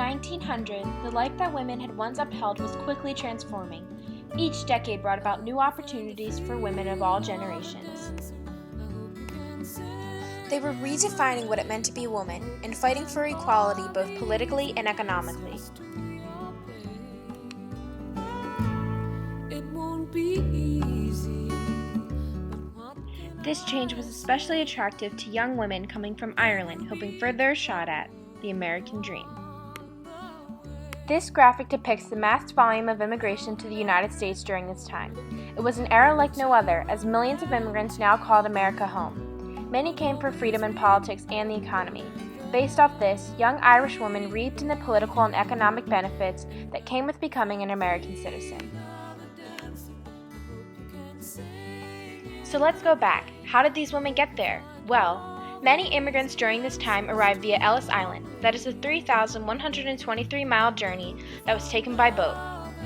1900, the life that women had once upheld was quickly transforming. Each decade brought about new opportunities for women of all generations. They were redefining what it meant to be a woman and fighting for equality both politically and economically. It won't be easy. This change was especially attractive to young women coming from Ireland hoping for their shot at the American dream. This graphic depicts the mass volume of immigration to the United States during this time. It was an era like no other, as millions of immigrants now called America home. Many came for freedom in politics and the economy. Based off this, young Irish women reaped in the political and economic benefits that came with becoming an American citizen. So let's go back. How did these women get there? Well, many immigrants during this time arrived via Ellis Island. That is a 3,123-mile journey that was taken by boat.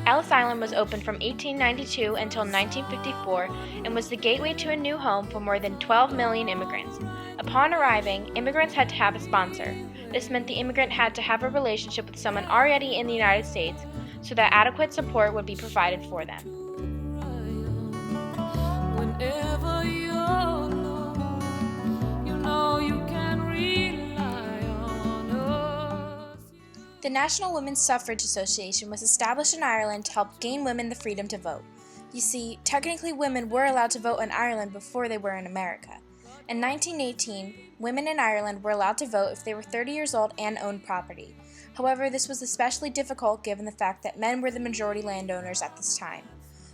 Ellis Island was open from 1892 until 1954 and was the gateway to a new home for more than 12 million immigrants. Upon arriving, immigrants had to have a sponsor. This meant the immigrant had to have a relationship with someone already in the United States so that adequate support would be provided for them. Whenever you're alone, you know you can rely on us. The National Women's Suffrage Association was established in Ireland to help gain women the freedom to vote. You see, technically women were allowed to vote in Ireland before they were in America. In 1918, women in Ireland were allowed to vote if they were 30 years old and owned property. However, this was especially difficult given the fact that men were the majority landowners at this time.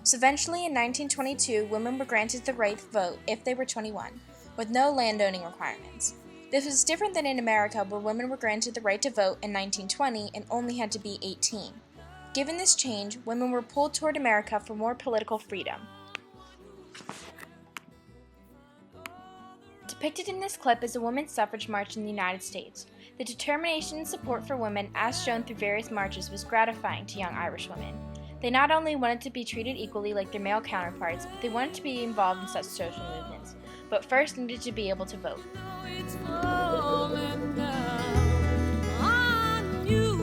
So eventually, in 1922, women were granted the right to vote if they were 21, with no landowning requirements. This was different than in America, where women were granted the right to vote in 1920 and only had to be 18. Given this change, women were pulled toward America for more political freedom. Depicted in this clip is a women's suffrage march in the United States. The determination and support for women, as shown through various marches, was gratifying to young Irish women. They not only wanted to be treated equally like their male counterparts, but they wanted to be involved in such social movements, but first needed to be able to vote. It's falling down on you.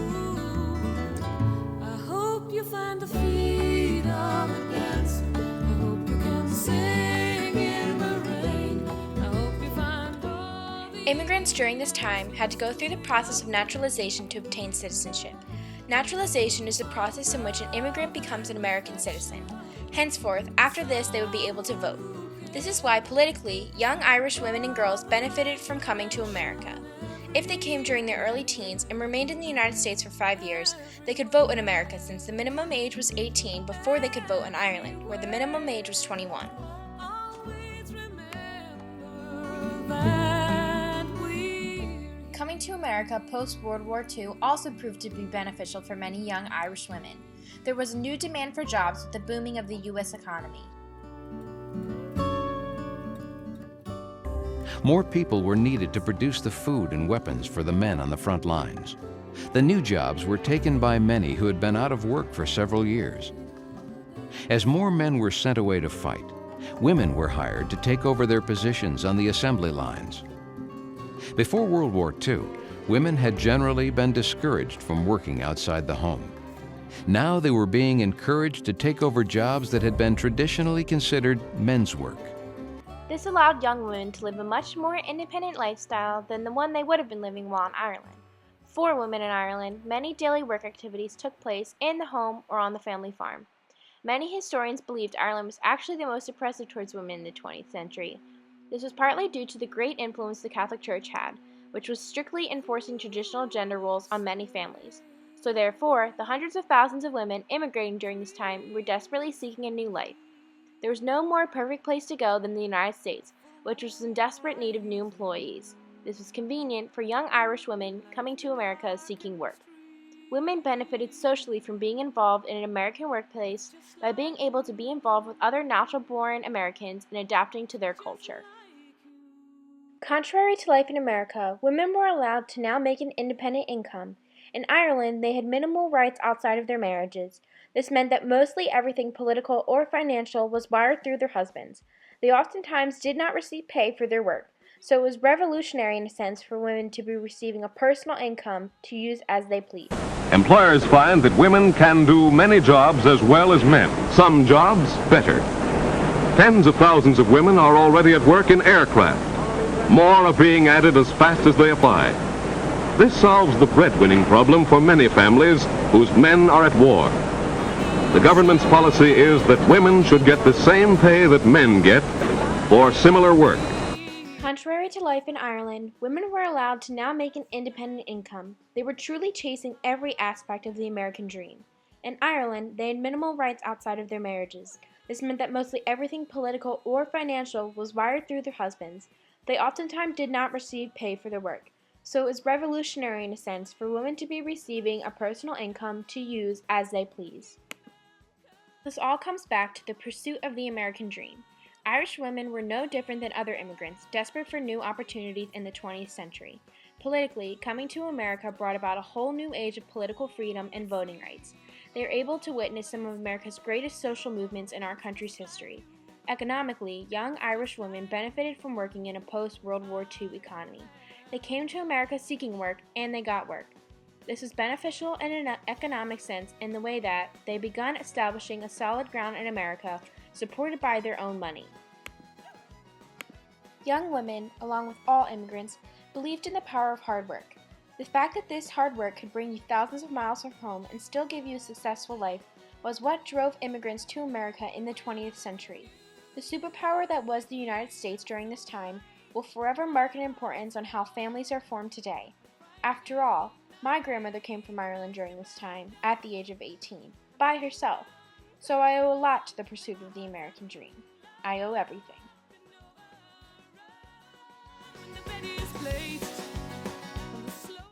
I hope you find the freedom and dance. I hope you can sing in the rain. I hope you find all the Immigrants during this time had to go through the process of naturalization to obtain citizenship. Naturalization is the process in which an immigrant becomes an American citizen. Henceforth, after this, they would be able to vote. This is why, politically, young Irish women and girls benefited from coming to America. If they came during their early teens and remained in the United States for 5 years, they could vote in America since the minimum age was 18 before they could vote in Ireland, where the minimum age was 21. always remember that we're Coming to America post-World War II also proved to be beneficial for many young Irish women. There was a new demand for jobs with the booming of the U.S. economy. More people were needed to produce the food and weapons for the men on the front lines. The new jobs were taken by many who had been out of work for several years. As more men were sent away to fight, women were hired to take over their positions on the assembly lines. Before World War II, women had generally been discouraged from working outside the home. Now they were being encouraged to take over jobs that had been traditionally considered men's work. This allowed young women to live a much more independent lifestyle than the one they would have been living while in Ireland. For women in Ireland, many daily work activities took place in the home or on the family farm. Many historians believed Ireland was actually the most oppressive towards women in the 20th century. This was partly due to the great influence the Catholic Church had, which was strictly enforcing traditional gender roles on many families. So therefore, the hundreds of thousands of women immigrating during this time were desperately seeking a new life. There was no more perfect place to go than the United States, which was in desperate need of new employees. This was convenient for young Irish women coming to America seeking work. Women benefited socially from being involved in an American workplace by being able to be involved with other natural-born Americans and adapting to their culture. Contrary to life in America, women were allowed to now make an independent income. In Ireland, they had minimal rights outside of their marriages. This meant that mostly everything political or financial was wired through their husbands. They oftentimes did not receive pay for their work, so it was revolutionary in a sense for women to be receiving a personal income to use as they pleased. Employers find that women can do many jobs as well as men, some jobs better. Tens of thousands of women are already at work in aircraft. More are being added as fast as they apply. This solves the breadwinning problem for many families whose men are at war. The government's policy is that women should get the same pay that men get for similar work. Contrary to life in Ireland, women were allowed to now make an independent income. They were truly chasing every aspect of the American dream. In Ireland, they had minimal rights outside of their marriages. This meant that mostly everything political or financial was wired through their husbands. They oftentimes did not receive pay for their work. So it was revolutionary in a sense for women to be receiving a personal income to use as they please. This all comes back to the pursuit of the American dream. Irish women were no different than other immigrants, desperate for new opportunities in the 20th century. Politically, coming to America brought about a whole new age of political freedom and voting rights. They were able to witness some of America's greatest social movements in our country's history. Economically, young Irish women benefited from working in a post-World War II economy. They came to America seeking work, and they got work. This was beneficial in an economic sense in the way that they begun establishing a solid ground in America, supported by their own money. Young women, along with all immigrants, believed in the power of hard work. The fact that this hard work could bring you thousands of miles from home and still give you a successful life was what drove immigrants to America in the 20th century. The superpower that was the United States during this time will forever mark an importance on how families are formed today. After all, my grandmother came from Ireland during this time, at the age of 18, by herself. So I owe a lot to the pursuit of the American dream. I owe everything.